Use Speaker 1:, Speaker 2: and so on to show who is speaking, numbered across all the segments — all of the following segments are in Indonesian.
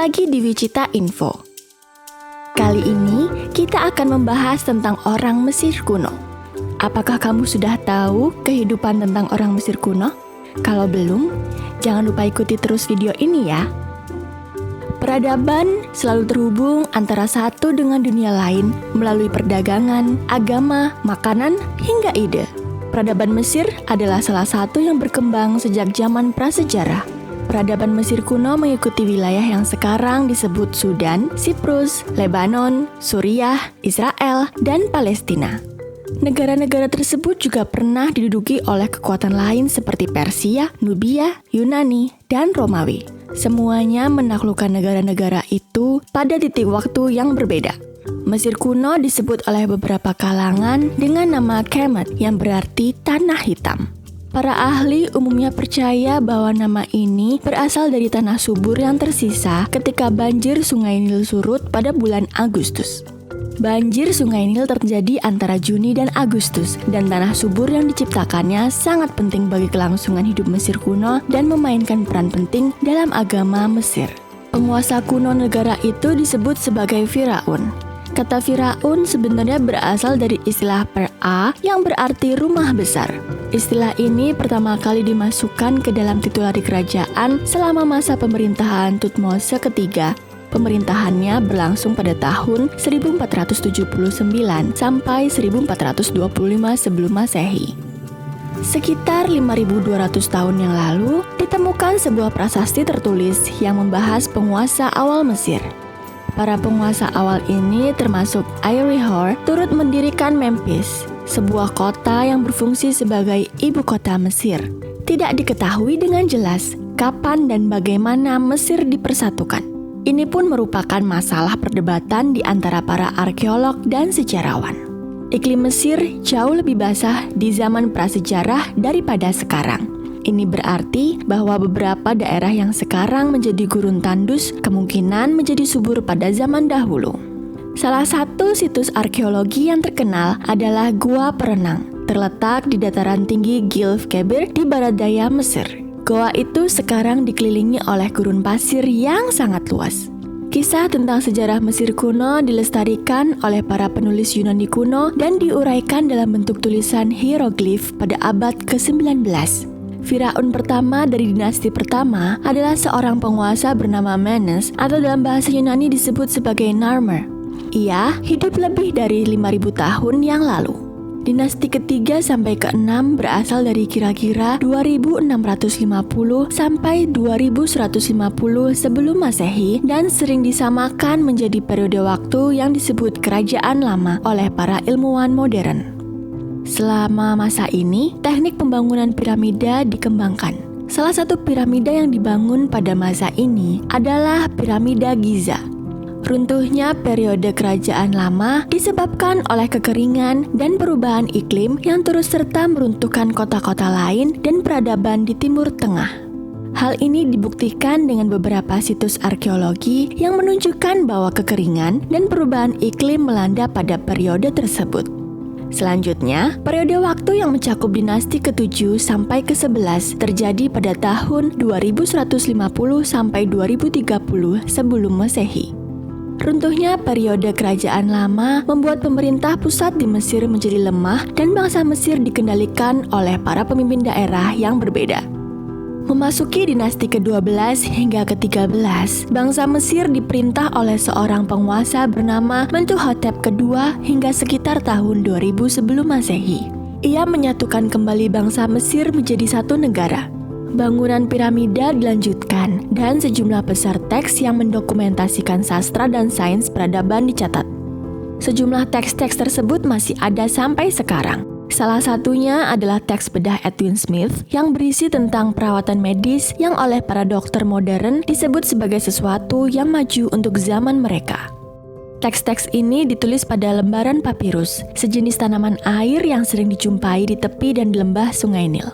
Speaker 1: lagi di Wichita Info. Kali ini kita akan membahas tentang orang Mesir kuno. Apakah kamu sudah tahu kehidupan tentang orang Mesir kuno? Kalau belum, jangan lupa ikuti terus video ini ya. Peradaban selalu terhubung antara satu dengan dunia lain melalui perdagangan, agama, makanan, hingga ide. Peradaban Mesir adalah salah satu yang berkembang sejak zaman prasejarah. Peradaban Mesir kuno mengikuti wilayah yang sekarang disebut Sudan, Siprus, Lebanon, Suriah, Israel, dan Palestina. Negara-negara tersebut juga pernah diduduki oleh kekuatan lain seperti Persia, Nubia, Yunani, dan Romawi. Semuanya menaklukkan negara-negara itu pada titik waktu yang berbeda. Mesir kuno disebut oleh beberapa kalangan dengan nama Kemet yang berarti tanah hitam. Para ahli umumnya percaya bahwa nama ini berasal dari tanah subur yang tersisa ketika banjir Sungai Nil surut pada bulan Agustus. Banjir Sungai Nil terjadi antara Juni dan Agustus, dan tanah subur yang diciptakannya sangat penting bagi kelangsungan hidup Mesir kuno dan memainkan peran penting dalam agama Mesir. Penguasa kuno negara itu disebut sebagai Firaun. Kata Firaun sebenarnya berasal dari istilah Per'a yang berarti rumah besar. Istilah ini pertama kali dimasukkan ke dalam titulari kerajaan selama masa pemerintahan Thutmose ketiga. Pemerintahannya berlangsung pada tahun 1479 sampai 1425 sebelum Masehi. Sekitar 5.200 tahun yang lalu, ditemukan sebuah prasasti tertulis yang membahas penguasa awal Mesir. Para penguasa awal ini termasuk Airihor turut mendirikan Memphis, sebuah kota yang berfungsi sebagai ibu kota Mesir. Tidak diketahui dengan jelas kapan dan bagaimana Mesir dipersatukan. Ini pun merupakan masalah perdebatan di antara para arkeolog dan sejarawan. Iklim Mesir jauh lebih basah di zaman prasejarah daripada sekarang. Ini berarti bahwa beberapa daerah yang sekarang menjadi gurun tandus kemungkinan menjadi subur pada zaman dahulu. Salah satu situs arkeologi yang terkenal adalah Gua Perenang, terletak di dataran tinggi Gilf Kebir di barat daya Mesir. Goa itu sekarang dikelilingi oleh gurun pasir yang sangat luas. Kisah tentang sejarah Mesir kuno dilestarikan oleh para penulis Yunani kuno dan diuraikan dalam bentuk tulisan hieroglif pada abad ke-19. Firaun pertama dari dinasti pertama adalah seorang penguasa bernama Menes atau dalam bahasa Yunani disebut sebagai Narmer. Ia hidup lebih dari 5.000 tahun yang lalu. Dinasti ketiga sampai keenam berasal dari kira-kira 2650 sampai 2150 sebelum Masehi dan sering disamakan menjadi periode waktu yang disebut Kerajaan Lama oleh para ilmuwan modern. Selama masa ini, teknik pembangunan piramida dikembangkan. Salah satu piramida yang dibangun pada masa ini adalah piramida Giza. Runtuhnya periode Kerajaan Lama disebabkan oleh kekeringan dan perubahan iklim yang turut serta meruntuhkan kota-kota lain dan peradaban di Timur Tengah. Hal ini dibuktikan dengan beberapa situs arkeologi yang menunjukkan bahwa kekeringan dan perubahan iklim melanda pada periode tersebut. Selanjutnya, periode waktu yang mencakup dinasti ke-7 sampai ke-11 terjadi pada tahun 2150 sampai 2030 sebelum Masehi. Runtuhnya periode Kerajaan Lama membuat pemerintah pusat di Mesir menjadi lemah dan bangsa Mesir dikendalikan oleh para pemimpin daerah yang berbeda. Memasuki dinasti ke-12 hingga ke-13, bangsa Mesir diperintah oleh seorang penguasa bernama Mentuhotep II hingga sekitar tahun 2000 sebelum Masehi. Ia menyatukan kembali bangsa Mesir menjadi satu negara. Bangunan piramida dilanjutkan dan sejumlah besar teks yang mendokumentasikan sastra dan sains peradaban dicatat. Sejumlah teks-teks tersebut masih ada sampai sekarang. Salah satunya adalah teks bedah Edwin Smith yang berisi tentang perawatan medis yang oleh para dokter modern disebut sebagai sesuatu yang maju untuk zaman mereka. Teks-teks ini ditulis pada lembaran papirus, sejenis tanaman air yang sering dijumpai di tepi dan di lembah Sungai Nil.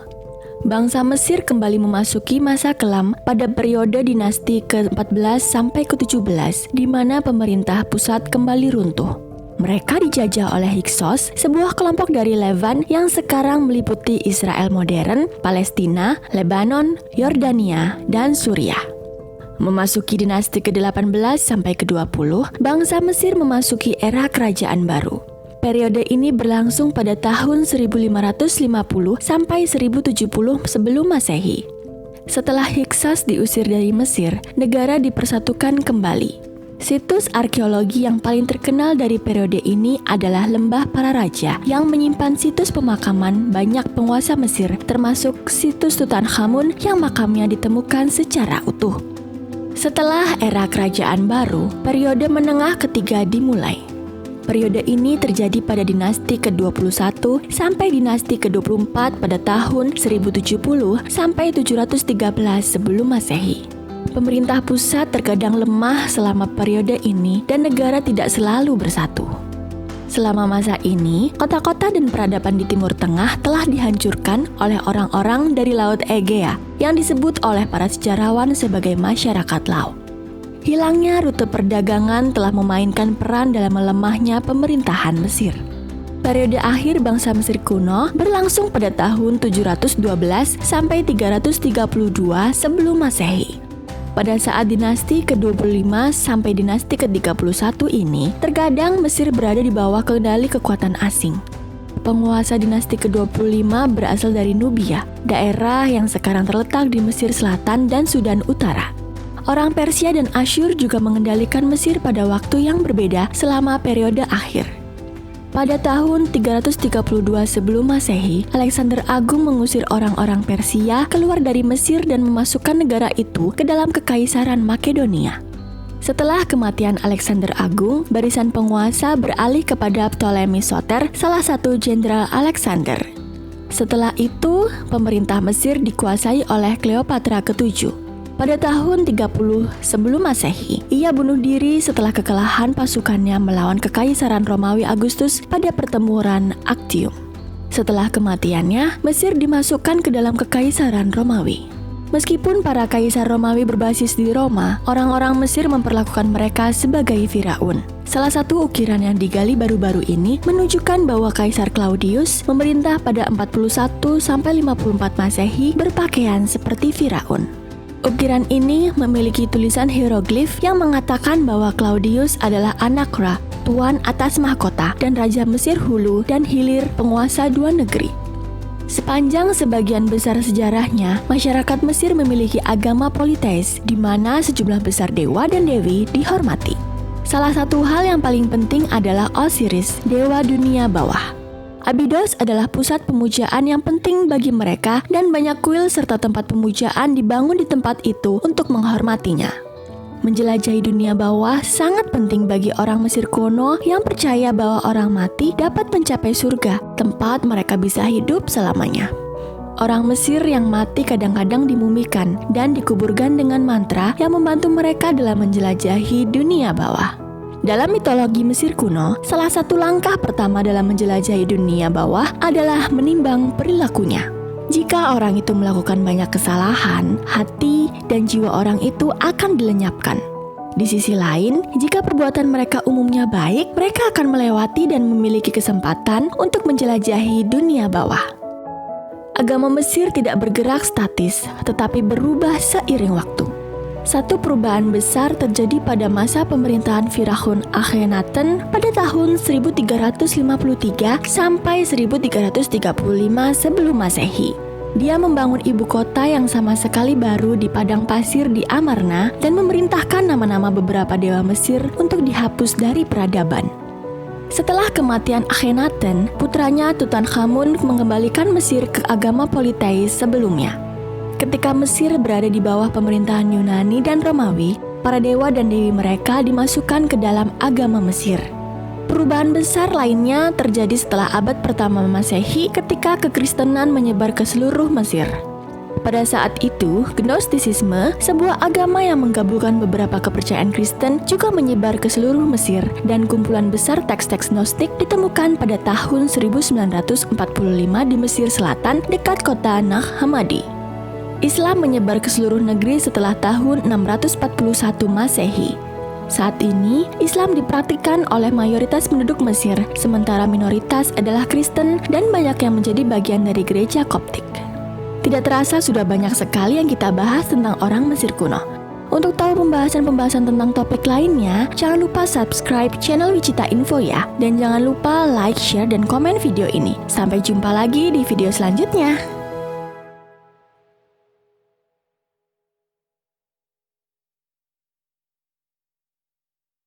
Speaker 1: Bangsa Mesir kembali memasuki masa kelam pada periode dinasti ke-14 sampai ke-17, di mana pemerintah pusat kembali runtuh. Mereka dijajah oleh Hyksos, sebuah kelompok dari Levan yang sekarang meliputi Israel modern, Palestina, Lebanon, Yordania, dan Suriah. Memasuki dinasti ke-18 sampai ke-20, bangsa Mesir memasuki era kerajaan baru. Periode ini berlangsung pada tahun 1550 sampai 1070 sebelum Masehi. Setelah Hyksos diusir dari Mesir, negara dipersatukan kembali. Situs arkeologi yang paling terkenal dari periode ini adalah Lembah Para Raja yang menyimpan situs pemakaman banyak penguasa Mesir, termasuk situs Tutankhamun yang makamnya ditemukan secara utuh. Setelah era kerajaan baru, periode menengah ketiga dimulai. Periode ini terjadi pada dinasti ke-21 sampai dinasti ke-24 pada tahun 1070 sampai 713 sebelum Masehi. Pemerintah pusat terkadang lemah selama periode ini dan negara tidak selalu bersatu. Selama masa ini, kota-kota dan peradaban di Timur Tengah telah dihancurkan oleh orang-orang dari Laut Egea yang disebut oleh para sejarawan sebagai masyarakat laut. Hilangnya rute perdagangan telah memainkan peran dalam melemahnya pemerintahan Mesir. Periode akhir bangsa Mesir kuno berlangsung pada tahun 712 sampai 332 sebelum Masehi. Pada saat dinasti ke-25 sampai dinasti ke-31 ini, terkadang Mesir berada di bawah kendali kekuatan asing. Penguasa dinasti ke-25 berasal dari Nubia, daerah yang sekarang terletak di Mesir Selatan dan Sudan Utara. Orang Persia dan Asyur juga mengendalikan Mesir pada waktu yang berbeda selama periode akhir. Pada tahun 332 sebelum Masehi, Alexander Agung mengusir orang-orang Persia keluar dari Mesir dan memasukkan negara itu ke dalam Kekaisaran Makedonia. Setelah kematian Alexander Agung, barisan penguasa beralih kepada Ptolemy Soter, salah satu jenderal Alexander. Setelah itu, pemerintah Mesir dikuasai oleh Cleopatra ke-7. Pada tahun 30 sebelum Masehi, ia bunuh diri setelah kekalahan pasukannya melawan Kekaisaran Romawi Agustus pada pertempuran Actium. Setelah kematiannya, Mesir dimasukkan ke dalam Kekaisaran Romawi. Meskipun para kaisar Romawi berbasis di Roma, orang-orang Mesir memperlakukan mereka sebagai Firaun. Salah satu ukiran yang digali baru-baru ini menunjukkan bahwa Kaisar Claudius memerintah pada 41 sampai 54 Masehi berpakaian seperti Firaun. Ukiran ini memiliki tulisan hieroglif yang mengatakan bahwa Claudius adalah anak Ra, tuan atas mahkota dan Raja Mesir hulu dan hilir penguasa dua negeri. Sepanjang sebagian besar sejarahnya, masyarakat Mesir memiliki agama politeis di mana sejumlah besar dewa dan dewi dihormati. Salah satu hal yang paling penting adalah Osiris, dewa dunia bawah. Abydos adalah pusat pemujaan yang penting bagi mereka dan banyak kuil serta tempat pemujaan dibangun di tempat itu untuk menghormatinya. Menjelajahi dunia bawah sangat penting bagi orang Mesir kuno yang percaya bahwa orang mati dapat mencapai surga, tempat mereka bisa hidup selamanya. Orang Mesir yang mati kadang-kadang dimumikan dan dikuburkan dengan mantra yang membantu mereka dalam menjelajahi dunia bawah. Dalam mitologi Mesir kuno, salah satu langkah pertama dalam menjelajahi dunia bawah adalah menimbang perilakunya. Jika orang itu melakukan banyak kesalahan, hati dan jiwa orang itu akan dilenyapkan. Di sisi lain, jika perbuatan mereka umumnya baik, mereka akan melewati dan memiliki kesempatan untuk menjelajahi dunia bawah. Agama Mesir tidak bergerak statis, tetapi berubah seiring waktu. Satu perubahan besar terjadi pada masa pemerintahan Firaun Akhenaten pada tahun 1353 sampai 1335 sebelum Masehi. Dia membangun ibu kota yang sama sekali baru di padang pasir di Amarna dan memerintahkan nama-nama beberapa dewa Mesir untuk dihapus dari peradaban. Setelah kematian Akhenaten, putranya Tutankhamun mengembalikan Mesir ke agama politeis sebelumnya. Ketika Mesir berada di bawah pemerintahan Yunani dan Romawi, para dewa dan dewi mereka dimasukkan ke dalam agama Mesir. Perubahan besar lainnya terjadi setelah abad pertama Masehi ketika kekristenan menyebar ke seluruh Mesir. Pada saat itu, Gnostisisme, sebuah agama yang menggabungkan beberapa kepercayaan Kristen, juga menyebar ke seluruh Mesir dan kumpulan besar teks-teks Gnostik ditemukan pada tahun 1945 di Mesir Selatan dekat kota Nag Hammadi. Islam menyebar ke seluruh negeri setelah tahun 641 Masehi. Saat ini, Islam dipraktikkan oleh mayoritas penduduk Mesir, sementara minoritas adalah Kristen dan banyak yang menjadi bagian dari gereja Koptik. Tidak terasa sudah banyak sekali yang kita bahas tentang orang Mesir kuno. Untuk tahu pembahasan-pembahasan tentang topik lainnya, jangan lupa subscribe channel Wicita Info ya. Dan jangan lupa like, share, dan komen video ini. Sampai jumpa lagi di video selanjutnya.